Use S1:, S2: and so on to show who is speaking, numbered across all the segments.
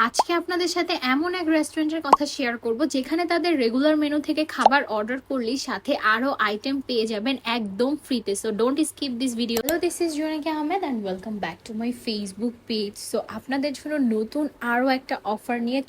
S1: আজকে আপনাদের সাথে এমন এক রেস্টুরেন্টের কথা শেয়ার করব যেখানে তাদের রেগুলার মেনু থেকে খাবার অর্ডার করলেই সাথে আরো আইটেম পেয়ে যাবেন একদম ফ্রিতে। So don't skip this video. Hello, this is Junika Ahmed and welcome back to my Facebook page. So আপনাদের জন্য নতুন আরো একটা অফার নিয়ে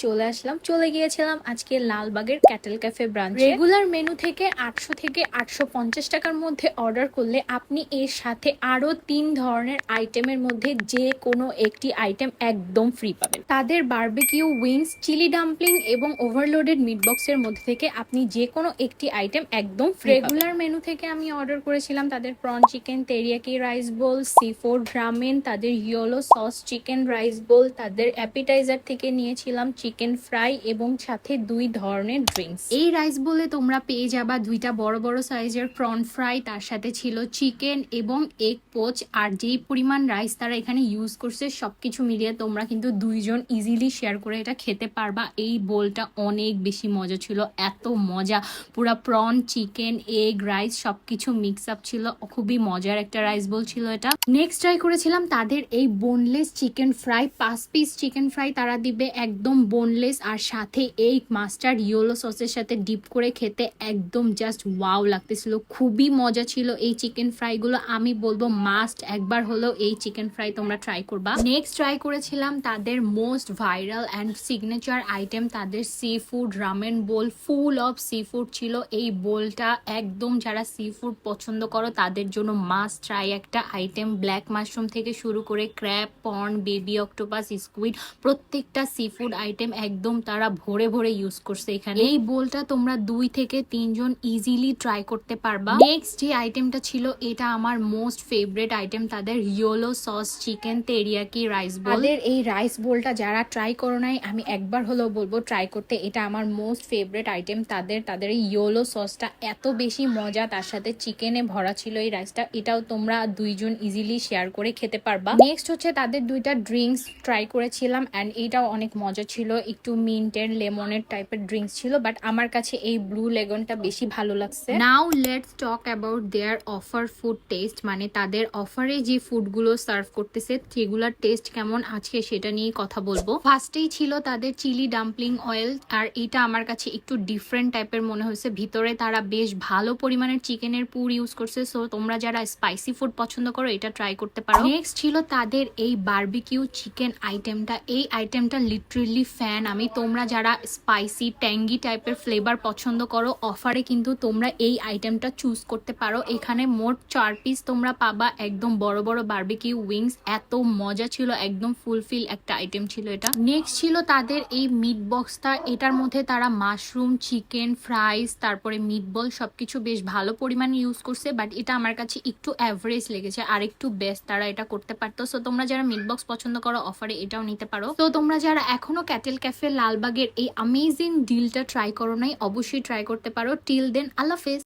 S1: চলে গিয়েছিলাম আজকে লালবাগের ক্যাটেল ক্যাফে ব্রাঞ্চে। রেগুলার মেনু থেকে 800 থেকে 850 টাকার মধ্যে অর্ডার করলে আপনি এর সাথে আরো 3 ধরনের আইটেমের মধ্যে যে কোনো একটি আইটেম একদম ফ্রি পাবেন। তাদের বারবিকিউ উইংস, চিলি ডাম্পলিং এবং ওভারলোডেড মিট বক্সের মধ্যে থেকে আপনি যে কোনো একটি আইটেম একদম ফ্রি। রেগুলার মেনু থেকে আমি অর্ডার করেছিলাম তাদের prawn chicken teriyaki rice bowl, seafood ramen, তাদের yellow sauce chicken rice bowl, তাদের অ্যাপিটাইজার থেকে নিয়েছিলাম চিকেন ফ্রাই এবং সাথে 2 ধরনের ড্রিঙ্কস। এই রাইস বোলে তোমরা পেয়ে যাবা 2টা বড় বড় সাইজের প্রন ফ্রাই, তার সাথে ছিল চিকেন এবং এগ পোচ। আর যেই পরিমাণ রাইস তারা এখানে ইউজ করছে সবকিছু মিলিয়ে তোমরা কিন্তু 2 জন ইজিলি শেয়ার করে এটা খেতে পারবা। এই বোলটা অনেক বেশি মজা ছিল, এত মজা, পুরা প্রন চিকেন এগ রাইস সবকিছু মিক্স আপ ছিল, খুবই মজার একটা রাইস বোল ছিল এটা। নেক্সট ট্রাই করেছিলাম তাদের এই boneless chicken fry. 5 piece chicken fry তারা দিবে একদম বোনলেস, আর সাথে এই মাস্টার্ড ইয়েলো সসের সাথে ডিপ করে খেতে একদম জাস্ট ওয়াও লাগতেছিল, খুবই মজা ছিল এই চিকেন ফ্রাই গুলো। আমি বলবো মাস্ট একবার হলেও এই চিকেন ফ্রাই তোমরা ট্রাই করবা। নেক্সট ট্রাই করেছিলাম তাদের most viral and signature item তাদের seafood ramen bowl. Full of seafood ছিল এই বোলটা, একদম যারা সি ফুড পছন্দ করো তাদের জন্য মাস্ট ট্রাই একটা আইটেম। ব্ল্যাক মাশরুম থেকে শুরু করে crab, porn, baby octopus, squid, প্রত্যেকটা সি ফুড আইটেম একদম তারা ভরে ভরে ইউজ করছে এখানে। এই বোলটা তোমরা 2 থেকে 3 জন ইজিলি ট্রাই করতে পারবা। নেক্সট যে আইটেমটা ছিল এটা আমার মোস্ট ফেভারিট আইটেম, তাদের yellow sauce chicken teriyaki rice bowl. তাদের এই রাইস বোলটা যারা ট্রাই করো নাই আমি একবার হলেও বলবো ট্রাই করতে, এটা আমার মোস্ট ফেভারিট আইটেম। তাদের এই ইয়েলো সসটা এত বেশি মজা, তার সাথে চিকেনে ভরা ছিল এই রাইসটা, এটাও তোমরা 2 জন ইজিলি শেয়ার করে খেতে পারবা। নেক্সট হচ্ছে তাদের 2টা ড্রিঙ্কস ট্রাই করেছিলাম অ্যান্ড এটাও অনেক মজা ছিল, একটু মিন্টের লেমনের টাইপের ড্রিঙ্কস ছিল, বাট আমার কাছে এই ব্লু লেগনটা বেশি ভালো লাগছে। Now let's talk about their offer food taste, মানে তাদের অফারে যে ফুডগুলো সার্ভ করতেছে সেগুলোর টেস্ট কেমন আজকে সেটা নিয়ে কথা বলবো। ফার্স্টেই ছিল তাদের চিলি ডাম্পলিং অয়েল, আর এটা আমার কাছে একটু ডিফারেন্ট টাইপের মনে হয়েছে। ভিতরে তারা বেশ ভালো পরিমাণের চিকেনের পুর ইউজ করছে, সো তোমরা যারা স্পাইসি ফুড পছন্দ করো এটা ট্রাই করতে পারো। নেক্সট ছিল তাদের এই বারবিকিউ চিকেন আইটেমটা। এই আইটেমটা লিটারেলি ফ্যান আমি। তোমরা যারা স্পাইসি ট্যাঙ্গি টাইপের ফ্লেভার পছন্দ করো অফারে কিন্তু তোমরা এই আইটেমটা চুজ করতে পারো। এখানে মোট 4 পিস তোমরা পাবা একদম বড় বড় বারবিকিউ উইংস, এত মজা ছিল, একদম ফুলফিল একটা আইটেম ছিল এটা। নেক্সট ছিল তাদের এই মিট বক্সটা, এটার মধ্যে তারা মাশরুম, চিকেন ফ্রাইস, তারপরে মিট বল সবকিছু বেশ ভালো পরিমাণে ইউজ করছে, বাট এটা আমার কাছে একটু অ্যাভারেজ লেগেছে, আর একটু বেস্ট তারা এটা করতে পারতো। সো তোমরা যারা মিট বক্স পছন্দ করো অফারে এটাও নিতে পারো। তো তোমরা যারা এখনো ক্যাটেল ক্যাফে লালবাগের এই অ্যামেজিং ডিলটা ট্রাই করো নাই অবশ্যই ট্রাই করতে পারো। টিল দেন আল্লাহ হাফেজ।